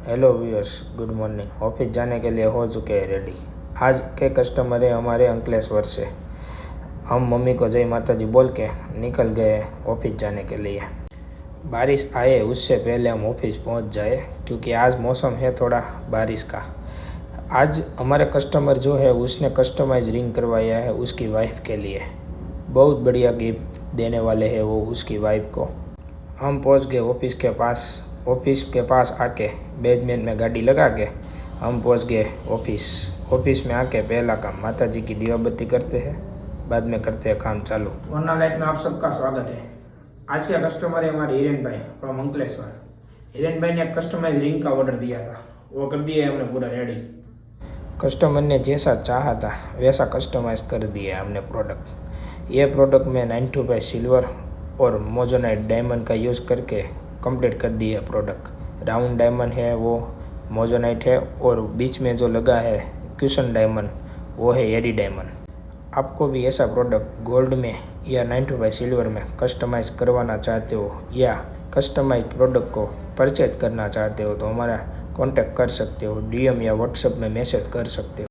Hello viewers, good morning. Office जाने के लिए हो चुके हैं रेडी। आज के कस्टमर है हमारे अंकलेश्वर से। हम मम्मी को जय माता जी बोल के निकल गए ऑफिस जाने के लिए। बारिश आए उससे पहले हम ऑफिस पहुंच जाए, क्योंकि आज मौसम है थोड़ा बारिश का। आज हमारे कस्टमर जो है उसने कस्टमाइज रिंग करवाया है उसकी वाइफ के लिए। बहुत बढ़िया गिफ्ट देने वाले हैं वो उसकी वाइफ को। हम पहुंच गए ऑफिस के पास आके बेसमेंट में गाड़ी लगा के हम पहुंच गए ऑफिस में आके पहला काम माता जी की दीवाबत्ती करते हैं, बाद में करते हैं काम चालू। वरना लाइट में आप सबका स्वागत है। आज के कस्टमर है हमारे हिरेन भाई फ्रॉम अंकलेश्वर। हिरेन भाई ने एक कस्टमाइज रिंग का ऑर्डर दिया था, वो कर दिया है हमने पूरा रेडी। कस्टमर ने जैसा चाहा था वैसा कस्टमाइज कर दिया है हमने प्रोडक्ट। ये प्रोडक्ट में 925 सिल्वर और मोजोनाइट डायमंड का यूज़ करके कंप्लीट कर दी है प्रोडक्ट। राउंड डायमंड है वो मोजोनाइट है, और बीच में जो लगा है क्यूशन डायमंड वो है एडी डायमंड। आपको भी ऐसा प्रोडक्ट गोल्ड में या 925 सिल्वर में कस्टमाइज़ करवाना चाहते हो या कस्टमाइज प्रोडक्ट को परचेज करना चाहते हो तो हमारा कांटेक्ट कर सकते हो। डीएम या व्हाट्सएप में मैसेज कर सकते हो।